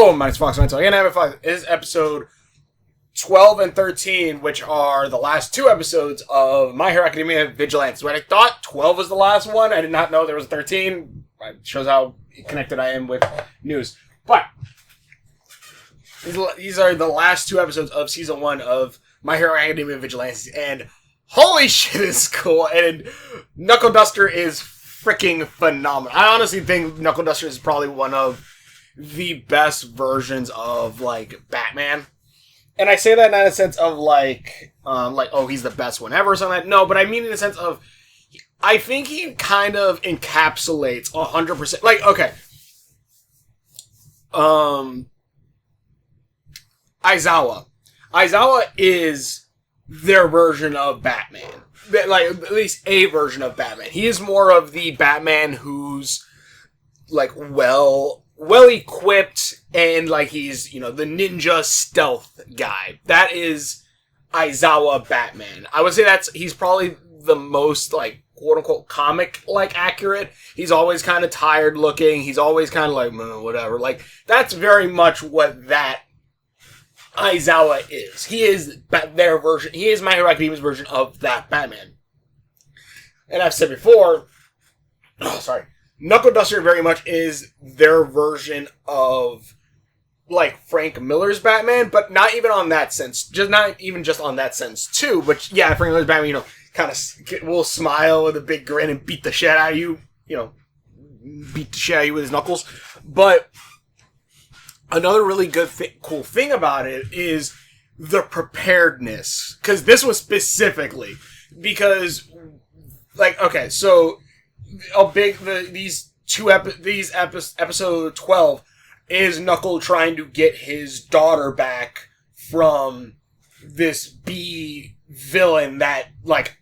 Boom, my name's Fox Mental. Again, this is episode 12 and 13, which are the last two episodes of My Hero Academia Vigilantes. When I thought 12 was the last one, I did not know there was 13. It shows how connected I am with news. But these are the last two episodes of season 1 of My Hero Academia Vigilantes, and holy shit, it's cool. And Knuckle Duster is freaking phenomenal. I honestly think Knuckle Duster is probably one of the best versions of, like, Batman. And I say that not in a sense of, oh, he's the best one ever or something like that. No, but I mean in the sense of, I think he kind of encapsulates 100%. Like, okay. Aizawa. Aizawa is their version of Batman. Like, at least a version of Batman. He is more of the Batman who's, like, well-equipped, and, like, he's, you know, the ninja stealth guy. That is Aizawa Batman. I would say he's probably the most, like, quote-unquote comic-like accurate. He's always kind of tired-looking. He's always kind of like, whatever. Like, that's very much what that Aizawa is. He is their version. He is My Hero Academia's version of that Batman. And I've said before, Knuckle Duster very much is their version of, like, Frank Miller's Batman, but not even on that sense. Not even just on that sense, too. But, yeah, Frank Miller's Batman, you know, kind of will smile with a big grin and beat the shit out of you. You know, beat the shit out of you with his knuckles. But another really good, cool thing about it is the preparedness. Because this was specifically, because, like, okay, so episode 12 is Knuckle trying to get his daughter back from this bee villain that, like,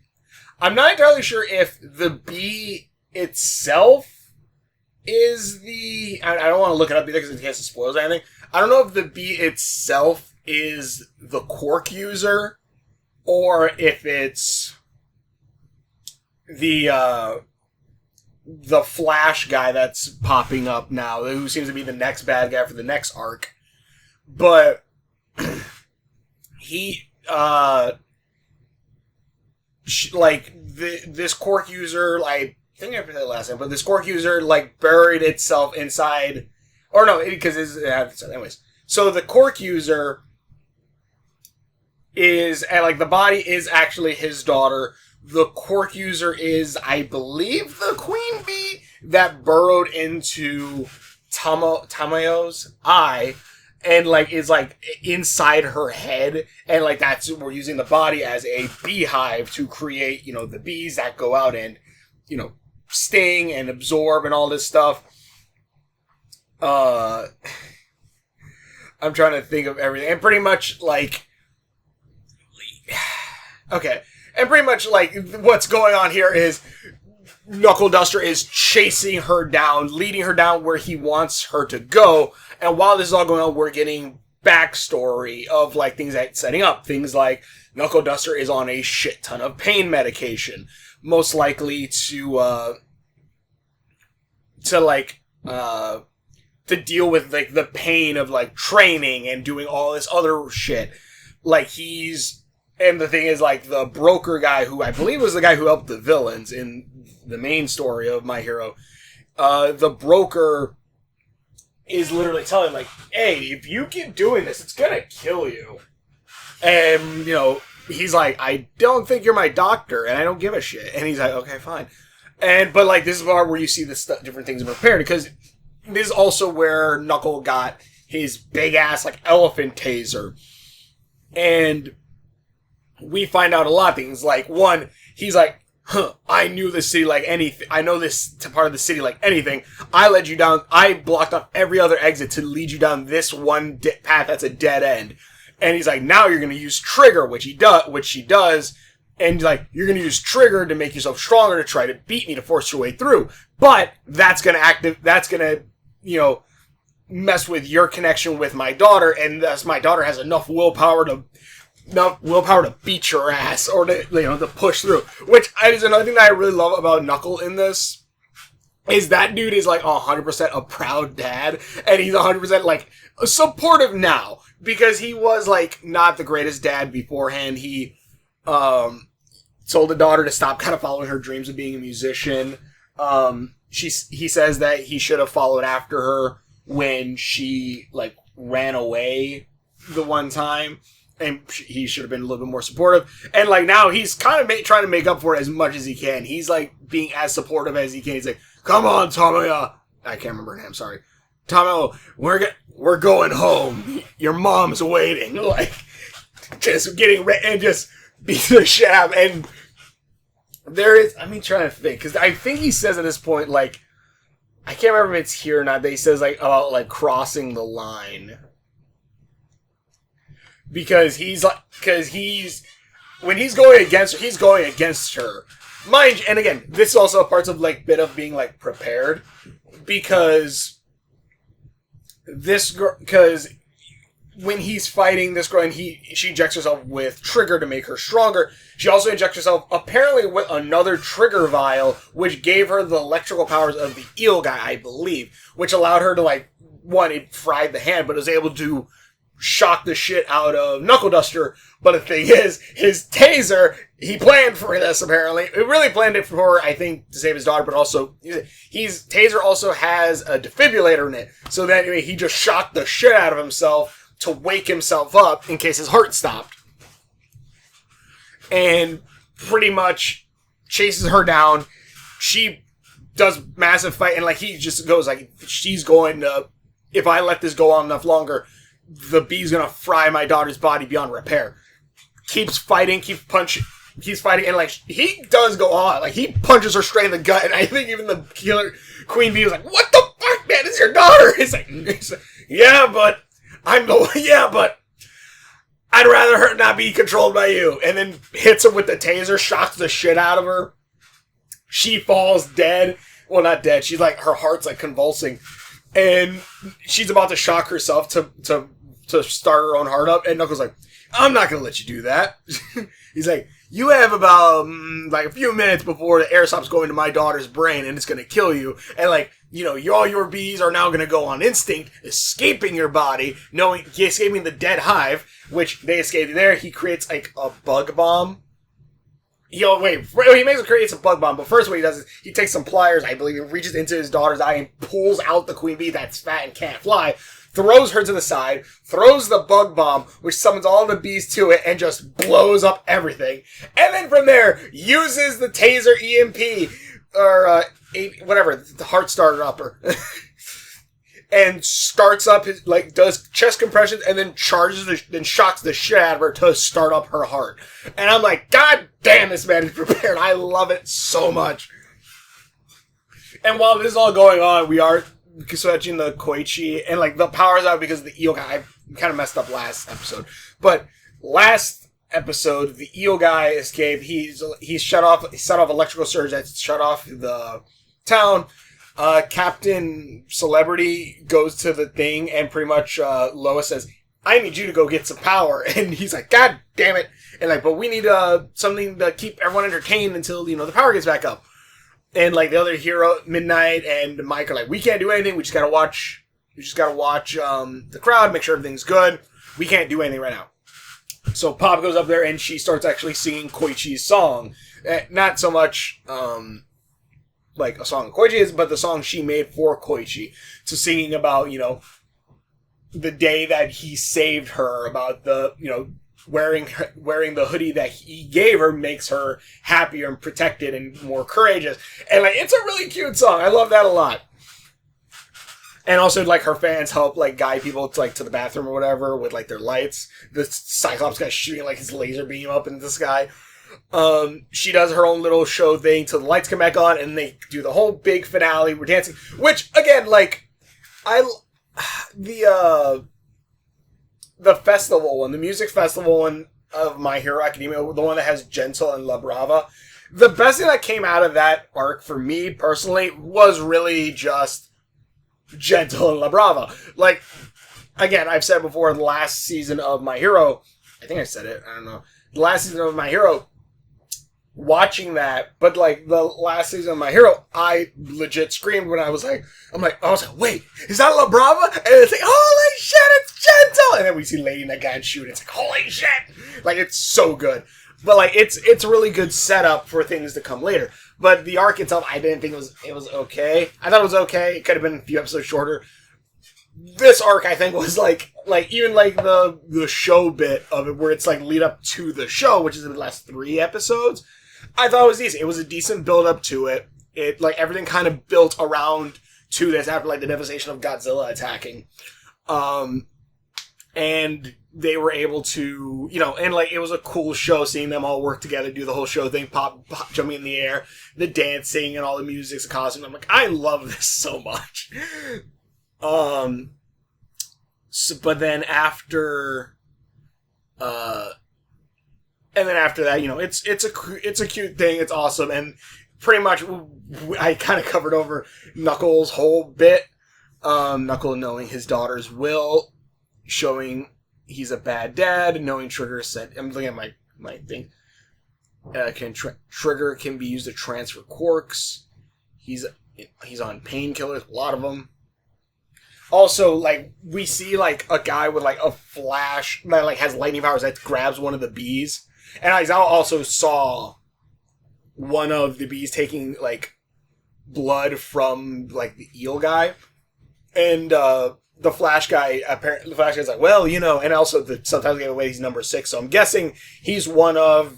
I'm not entirely sure if the bee itself is I don't want to look it up either because in case it spoils anything. I don't know if the bee itself is the Quark user or if it's the Flash guy that's popping up now, who seems to be the next bad guy for the next arc. But he, this Quark user, I think I forgot that last time, but this Quark user, like, buried itself inside, or no, because anyways. So the Quark user is, and, like, the body is actually his daughter. The Quark user is, I believe, the queen bee that burrowed into Tamayo's eye and, like, is, like, inside her head. And, like, we're using the body as a beehive to create, you know, the bees that go out and, you know, sting and absorb and all this stuff. I'm trying to think of everything. And pretty much, like, okay. And pretty much, like, what's going on here is Knuckle Duster is chasing her down, leading her down where he wants her to go. And while this is all going on, we're getting backstory of, like, things that setting up. Things like Knuckle Duster is on a shit ton of pain medication. Most likely to deal with, like, the pain of, like, training and doing all this other shit. Like, and the thing is, like, the broker guy, who I believe was the guy who helped the villains in the main story of My Hero, the broker is literally telling, like, hey, if you keep doing this, it's gonna kill you. And, you know, he's like, I don't think you're my doctor, and I don't give a shit. And he's like, okay, fine. But, like, this is the part where you see the different things prepared, because this is also where Knuckle got his big-ass, like, elephant taser. And we find out a lot of things. Like, one, he's like, I knew this city like anything. I know this part of the city like anything. I led you down. I blocked off every other exit to lead you down this one path that's a dead end. And he's like, now you're going to use Trigger, which she does. And like, you're going to use Trigger to make yourself stronger to try to beat me, to force your way through. But that's going to, you know, mess with your connection with my daughter. And thus my daughter has enough willpower to beat your ass, or to, you know, to push through. Which is another thing that I really love about Knuckle in this, is that dude is like 100% a proud dad, and he's 100% like supportive now, because he was, like, not the greatest dad beforehand. He, told the daughter to stop kind of following her dreams of being a musician. He says that he should have followed after her when she, like, ran away the one time, and he should have been a little bit more supportive. And, like, now he's kind of trying to make up for it as much as he can. He's, like, being as supportive as he can. He's like, come on, Tommy, I can't remember her name, sorry. Tommy, we're going home. Your mom's waiting. Like, just getting ready and just beat the shit out. And there is, I mean, trying to think, because I think he says at this point, like, I can't remember if it's here or not, that he says, like, about, like, crossing the line. Because when he's going against her. Mind you, and again, this is also a part of, like, bit of being, like, prepared. Because when he's fighting this girl and she injects herself with trigger to make her stronger, she also injects herself apparently with another trigger vial, which gave her the electrical powers of the eel guy, I believe, which allowed her to, like, one, it fried the hand, but was able to shock the shit out of Knuckle Duster. But the thing is, his taser, he planned for this apparently. He really planned it for, I think, to save his daughter, but also, taser also has a defibrillator in it, so that anyway, he just shocked the shit out of himself to wake himself up in case his heart stopped. And pretty much chases her down. She does massive fight, and, like, he just goes, like, she's going to, if I let this go on enough longer, the bee's gonna fry my daughter's body beyond repair. Keeps fighting, keeps fighting, and, like, he does go on. Like, he punches her straight in the gut, and I think even the killer Queen Bee was like, what the fuck, man, it's your daughter! It's like, yeah, but I'd rather her not be controlled by you. And then hits her with the taser, shocks the shit out of her. She falls dead. Well, not dead. She's like, her heart's like convulsing. And she's about to shock herself to start her own heart up. And Knuckles like, I'm not going to let you do that. He's like, you have about, like, a few minutes before the air stops going to my daughter's brain and it's going to kill you. And, like, you know, all your bees are now going to go on instinct, escaping your body, escaping the dead hive, which they escaped there. He creates, like, a bug bomb. He creates a bug bomb, but first what he does is he takes some pliers, I believe, reaches into his daughter's eye and pulls out the queen bee that's fat and can't fly, throws her to the side, throws the bug bomb, which summons all the bees to it, and just blows up everything. And then from there, uses the taser EMP, or, whatever, the heart starter upper, and starts up his, like, does chest compressions, and then then shocks the shit out of her to start up her heart. And I'm like, God damn, this man is prepared. I love it so much. And while this is all going on, we are switching the Koichi, and, like, the power's out because of the eel guy. I kind of messed up last episode. But last episode, the eel guy escaped. He set off electrical surge that shut off the town. Captain Celebrity goes to the thing, and pretty much Lois says, I need you to go get some power. And he's like, God damn it. And, like, but we need something to keep everyone entertained until, you know, the power gets back up. And, like, the other hero, Midnight and Mike, are like, we can't do anything. We just gotta watch the crowd, make sure everything's good. We can't do anything right now. So Pop goes up there and she starts actually singing Koichi's song. Not so much, like a song of Koichi's, but the song she made for Koichi. So singing about, you know, the day that he saved her, about the, you know, wearing the hoodie that he gave her makes her happier and protected and more courageous. And, like, it's a really cute song. I love that a lot. And also, like, her fans help, like, guide people to, like, to the bathroom or whatever with, like, their lights. The Cyclops guy shooting, like, his laser beam up into the sky. She does her own little show thing till the lights come back on, and they do the whole big finale. We're dancing, which, again, like, the festival one, the music festival one of My Hero Academia, the one that has Gentle and La Brava, the best thing that came out of that arc for me personally was really just Gentle and La Brava. Like, again, I've said before, the last season of My Hero, I think I said it, I don't know, the last season of My Hero, watching that, but like the last season of My Hero, I legit screamed when I was like, wait, is that La Brava? And it's like, holy shit, it's Gentle! And then we see Lady Nagant shoot. It's like, holy shit! Like, it's so good. But like, it's a really good setup for things to come later. But the arc itself, I didn't think it was okay. I thought it was okay. It could have been a few episodes shorter. This arc, I think, was like even like the show bit of it, where it's like lead up to the show, which is in the last 3 episodes. I thought it was decent. It was a decent build up to it. It like everything kind of built around to this after like the devastation of Godzilla attacking, and they were able to, and like it was a cool show seeing them all work together, do the whole show thing, pop jumping in the air, the dancing and all the music, the costume. I'm like, I love this so much. But then after, and then after that, it's a cute thing. It's awesome. And pretty much I kind of covered over Knuckles' whole bit. Knuckles knowing his daughter's will, showing he's a bad dad, knowing Trigger said, I'm looking at my thing. Trigger can be used to transfer quirks. He's on painkillers, a lot of them. Also, like, we see, like, a guy with, like, a flash that, like, has lightning powers that grabs one of the bees. And I also saw one of the bees taking, like, blood from, like, the eel guy. And, the Flash guy, apparently, the Flash guy's like, well, and also sometimes give away he's number 6. So I'm guessing he's one of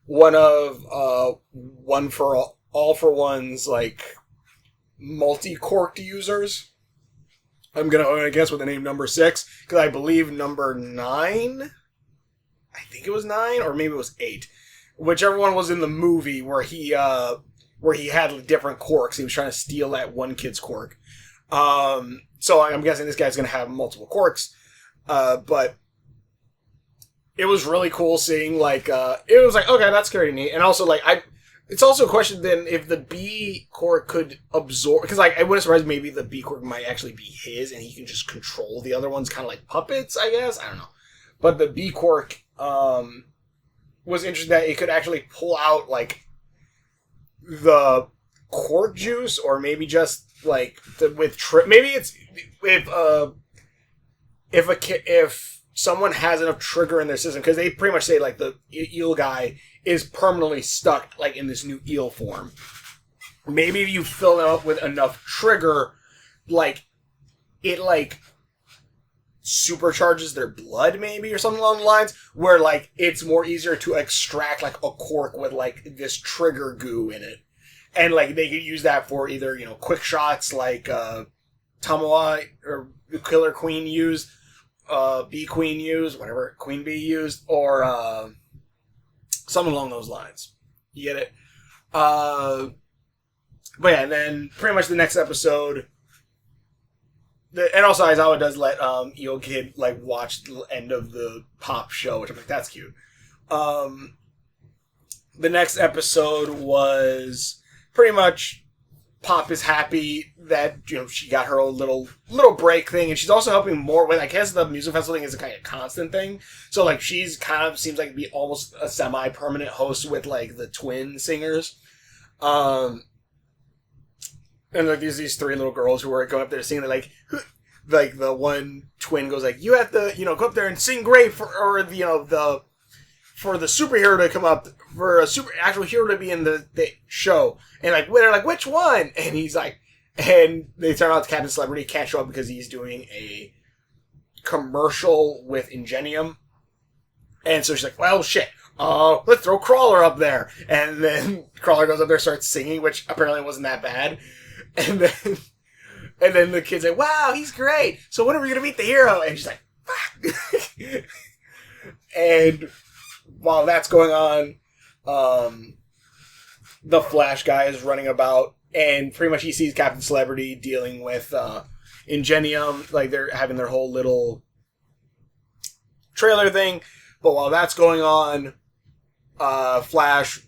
One for All for One's, like, multi-corked users. I'm gonna guess with the name number 6, because I believe number 9, I think it was 9, or maybe it was 8. Whichever one was in the movie where he had different quirks. He was trying to steal that one kid's quirk. So I'm guessing this guy's gonna have multiple quirks. But it was really cool seeing, like, it was like, okay, that's very neat. And also, like, it's also a question then if the B quirk could absorb, because like I wouldn't surprise maybe the B quirk might actually be his and he can just control the other ones, kind of like puppets, I guess. I don't know. But the B quirk was interesting that it could actually pull out like the quirk juice, or maybe just like maybe it's if someone has enough trigger in their system, because they pretty much say like the eel guy is permanently stuck like in this new eel form. Maybe if you fill them up with enough trigger, like it like supercharges their blood, maybe, or something along the lines, where like it's more easier to extract like a quirk with like this trigger goo in it, and like they could use that for either quick shots like Tamawa or the Killer Queen used, Bee Queen used, whatever Queen Bee used, or something along those lines. You get it? But yeah, and then pretty much the next episode, and also Aizawa does let Eel Kid like watch the end of the Pop show, which I'm like, that's cute. The next episode was pretty much Pop is happy that she got her own little break thing, and she's also helping more with, I guess the music festival thing is a kind of constant thing. So like she's kind of seems like to be almost a semi-permanent host with like the twin singers. And like these 3 little girls who are going up there singing, they're like the one twin goes like, you have to go up there and sing great for the superhero to come up, for a actual hero to be in the show. And like they're like, which one? And he's like, and they turn out Captain Celebrity can't show up because he's doing a commercial with Ingenium. And so she's like, well, shit. Let's throw Crawler up there. And then Crawler goes up there, starts singing, which apparently wasn't that bad. And then the kid's like, wow, he's great. So when are we going to meet the hero? And she's like, fuck. And while that's going on, the Flash guy is running about, and pretty much he sees Captain Celebrity dealing with Ingenium. Like, they're having their whole little trailer thing. But while that's going on, Flash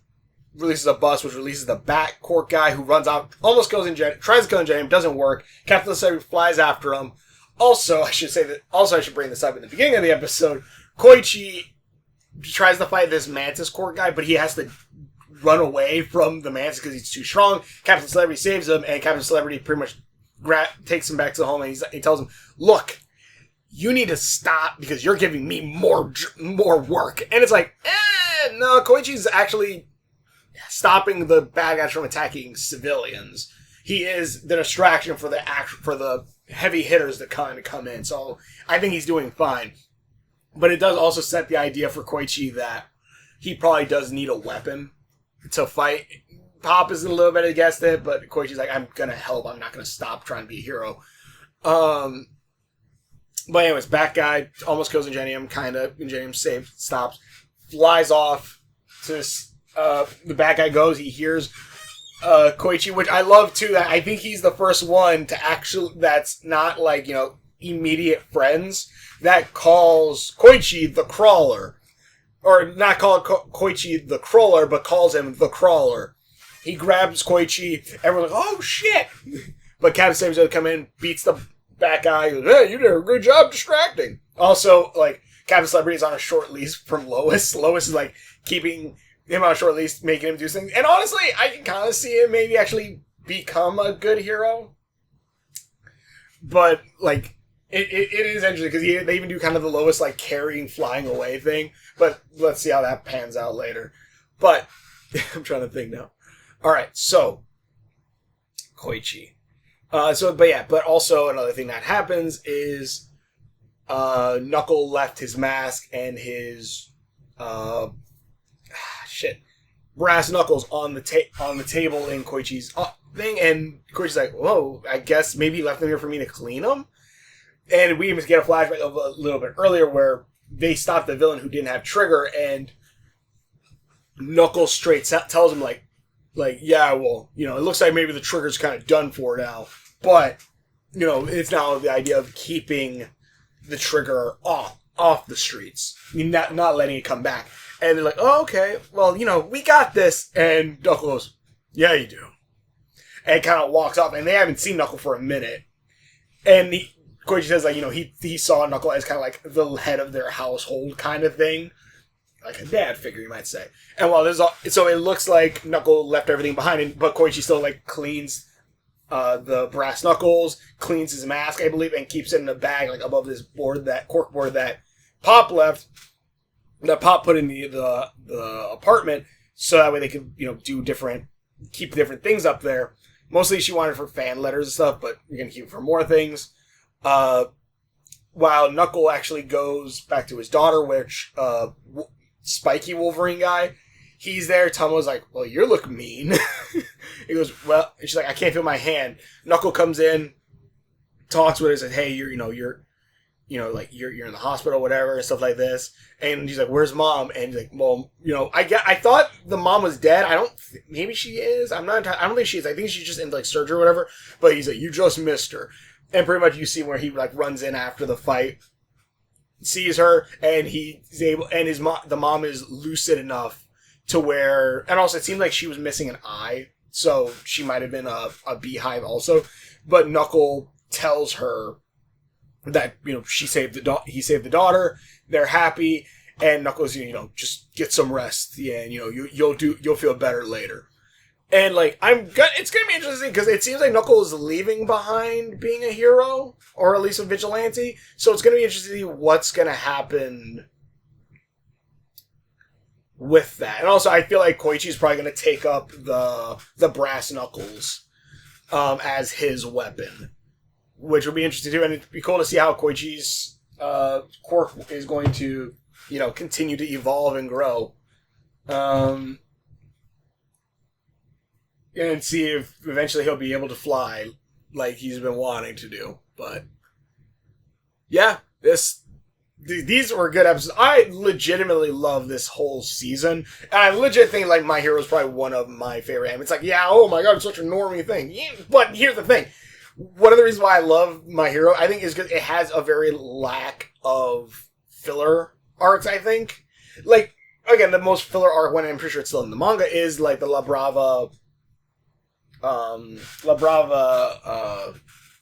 releases a bus, which releases the Bat Cork guy, who runs out, almost goes tries to kill Ingenium, doesn't work. Captain Celebrity flies after him. Also, I should bring this up in the beginning of the episode. Koichi tries to fight this Mantis Corps guy, but he has to run away from the Mantis because he's too strong. Captain Celebrity saves him, and Captain Celebrity pretty much takes him back to the home, and he tells him, look, you need to stop because you're giving me more work. And it's like, no, Koichi's actually stopping the bad guys from attacking civilians. He is the distraction for the heavy hitters that kind of come in. So I think he's doing fine. But it does also set the idea for Koichi that he probably does need a weapon to fight. Pop is a little bit against it, but Koichi's like, I'm gonna help. I'm not gonna stop trying to be a hero. But anyways, Bat Guy almost kills Ingenium, kind of. Ingenium saved, stops, flies off to the Bat Guy goes. He hears Koichi, which I love too. That I think he's the first one to actually, that's not like, immediate friends, that calls Koichi the Crawler. Or not call Koichi the Crawler, but calls him the Crawler. He grabs Koichi, everyone's like, oh shit! But Captain Saber's come in, beats the Bat Guy, goes, hey, you did a good job distracting. Also, like, Captain Celebrity is on a short leash from Lois. Lois is like keeping him on a short leash, making him do things. And honestly, I can kind of see him maybe actually become a good hero. But, like, it is interesting because they even do kind of the Lois, like, carrying, flying away thing. But let's see how that pans out later. But, I'm trying to think now. Alright, so, Koichi. But also another thing that happens is, Knuckle left his mask and his, brass knuckles on the table in Koichi's thing, and Koichi's like, whoa, I guess maybe he left them here for me to clean them? And we even get a flashback of a little bit earlier where they stopped the villain who didn't have Trigger, and Knuckles straight tells him, like, yeah, well, it looks like maybe the Trigger's kind of done for now, but, it's now the idea of keeping the Trigger off the streets. I mean, not letting it come back. And they're like, oh, okay, well, we got this. And Knuckle goes, yeah, you do. And kind of walks off, and they haven't seen Knuckle for a minute. And Koichi says, like, he saw Knuckle as kind of like the head of their household kind of thing. Like a dad figure, you might say. And while so it looks like Knuckle left everything behind, but Koichi still, like, cleans the brass knuckles, cleans his mask, I believe, and keeps it in a bag, like, above this cork board that Pop left, that Pop put in the apartment, so that way they could, keep different things up there. Mostly she wanted for fan letters and stuff, but you're gonna keep it for more things. While Knuckle actually goes back to his daughter, which, Spiky Wolverine guy, he's there. Tomo's like, well, you look mean. He goes, well, and she's like, I can't feel my hand. Knuckle comes in, talks with her, says, hey, you're in the hospital, whatever, and stuff like this. And he's like, where's Mom? And he's like, well, I thought the mom was dead. Maybe she is. I don't think she is. I think she's just in, like, surgery or whatever. But he's like, you just missed her. And pretty much you see where he, like, runs in after the fight, sees her, and he's able, and the mom is lucid enough to where, and also it seemed like she was missing an eye, so she might have been a beehive also. But Knuckle tells her that, he saved the daughter, they're happy, and Knuckles, just get some rest, yeah, and, you'll feel better later. And, like, it's gonna be interesting, because it seems like Knuckles is leaving behind being a hero, or at least a vigilante, so it's gonna be interesting to see what's gonna happen with that. And also, I feel like Koichi's probably gonna take up the brass knuckles, as his weapon, which will be interesting too, and it'd be cool to see how Koichi's, quirk is going to, continue to evolve and grow. And see if eventually he'll be able to fly like he's been wanting to do. But yeah, these were good episodes. I legitimately love this whole season. And I legit think, like, My Hero is probably one of my favorite anime. It's like, yeah, oh my god, it's such a normie thing. Yeah, but here's the thing. One of the reasons why I love My Hero, I think, is because it has a very lack of filler arcs, I think. Like, again, the most filler arc, when I'm pretty sure it's still in the manga, is, like, the La Brava,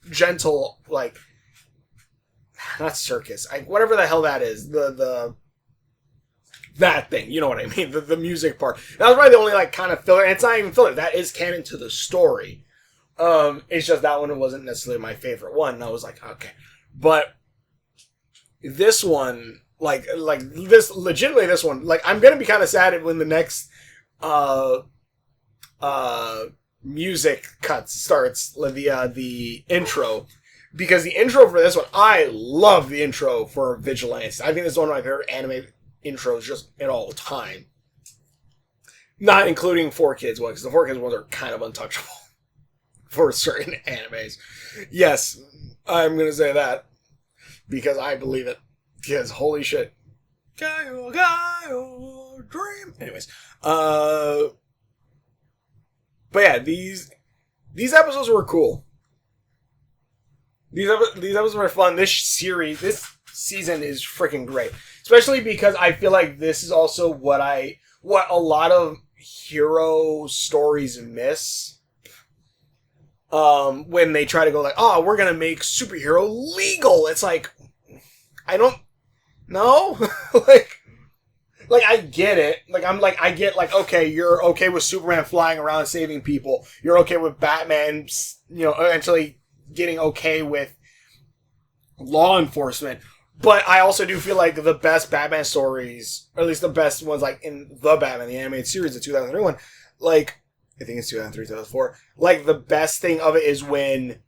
gentle, like, not circus, whatever the hell that is, the That thing, you know what I mean? The music part. That was probably the only, like, kind of filler, and it's not even filler. That is canon to the story. It's just that one wasn't necessarily my favorite one, and I was like, okay. But this one, like this, legitimately this one, like, I'm gonna be kind of sad when the next, music cut starts, the intro, because the intro for this one, I love the intro for Vigilantes. I think this is one of my favorite anime intros just in all time. Not including 4Kids one, because the 4Kids ones are kind of untouchable for certain animes. Yes, I'm gonna say that because I believe it. Because holy shit. Gaio, dream. Anyways, but yeah, these episodes were cool. These episodes were fun. This season is freaking great. Especially because I feel like this is also what a lot of hero stories miss. When they try to go like, oh, we're gonna make superhero legal. It's like, I don't know. like I get it. I get okay, you're okay with Superman flying around saving people. You're okay with Batman, eventually getting okay with law enforcement. But I also do feel like the best Batman stories, or at least the best ones, like in the Batman, the animated series of 2003 like, I think it's 2003, 2004, like, the best thing of it is when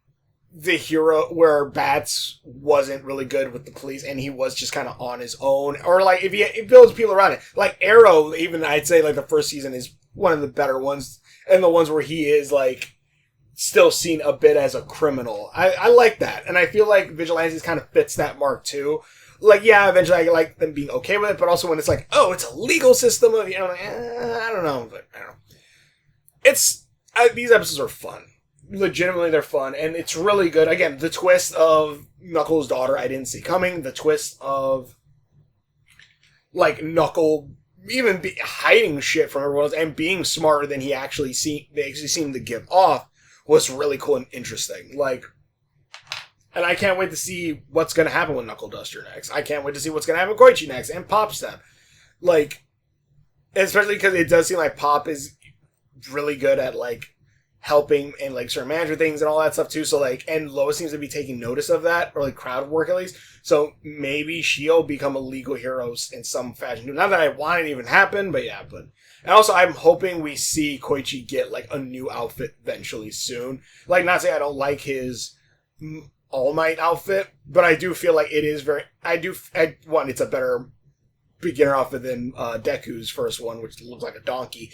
the hero, where Bats wasn't really good with the police, and he was just kind of on his own, or, like, if he builds people around it. Like, Arrow, even, I'd say, like, the first season is one of the better ones, and the ones where he is, like, still seen a bit as a criminal. I like that. And I feel like Vigilantes kind of fits that mark too. Like, yeah, eventually I like them being okay with it, but also when it's like, oh, it's a legal system of, I don't know, but I don't know. These episodes are fun. Legitimately, they're fun, and it's really good. Again, the twist of Knuckles' daughter I didn't see coming. The twist of, like, Knuckle even hiding shit from everyone else and being smarter than they actually seemed to give off was really cool and interesting. Like, and I can't wait to see what's going to happen with Knuckle Duster next. I can't wait to see what's going to happen with Koichi next and Pop Step. Like, especially because it does seem like Pop is really good at, like, helping and, like, certain manager things and all that stuff too. So, like, and Lois seems to be taking notice of that, or, like, crowd work at least. So maybe she'll become a legal hero in some fashion. Not that I want it to even happen, but yeah, and also, I'm hoping we see Koichi get, like, a new outfit eventually soon. Like, not saying I don't like his All Might outfit, but I do feel like it is it's a better beginner outfit than Deku's first one, which looks like a donkey.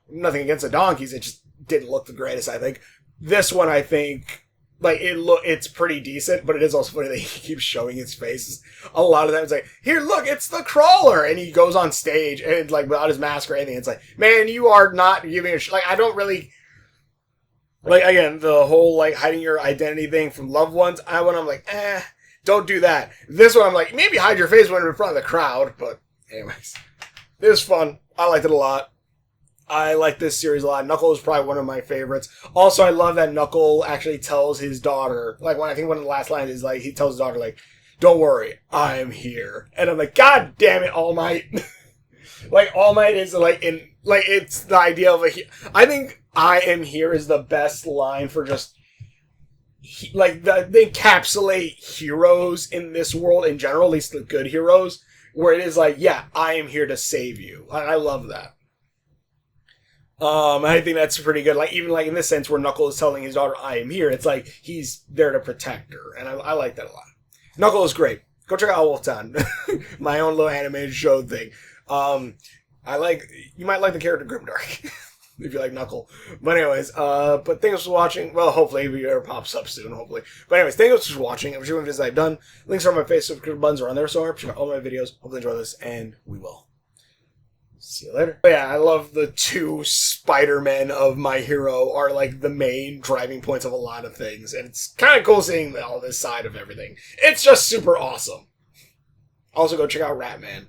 Nothing against the donkeys, it just didn't look the greatest, I think. This one, I think, like, it's pretty decent, but it is also funny that he keeps showing his face. A lot of them, it's like, here, look, it's the Crawler! And he goes on stage, and, like, without his mask or anything, it's like, man, you are not giving a like, I don't really, like, again, the whole, like, hiding your identity thing from loved ones, I'm like, don't do that. This one, I'm like, maybe hide your face when you're in front of the crowd, but, anyways. It was fun. I liked it a lot. I like this series a lot. Knuckle is probably one of my favorites. Also, I love that Knuckle actually tells his daughter, like, I think one of the last lines is, like, he tells his daughter, like, don't worry, I am here. And I'm like, God damn it, All Might. Like, All Might is, like, it's the idea of I think I am here is the best line for just, like, they encapsulate heroes in this world in general, at least the good heroes, where it is like, yeah, I am here to save you. I love that. I think that's pretty good. Like, even like in this sense where Knuckle is telling his daughter, I am here, it's like he's there to protect her. And I like that a lot. Knuckle is great. Go check out Wolf Town. My own little animated show thing. You might like the character Grimdark. If you like Knuckle. But anyways, but thanks for watching. Well, hopefully he ever pops up soon, hopefully. But anyways, thanks for watching. If you're videos I've done, links are on my face, subscribe buttons are on there, so check out all my videos. Hopefully enjoy this, and we will. See you later. But yeah, I love the two Spider-Men of My Hero are like the main driving points of a lot of things. And it's kind of cool seeing all this side of everything. It's just super awesome. Also go check out Ratman.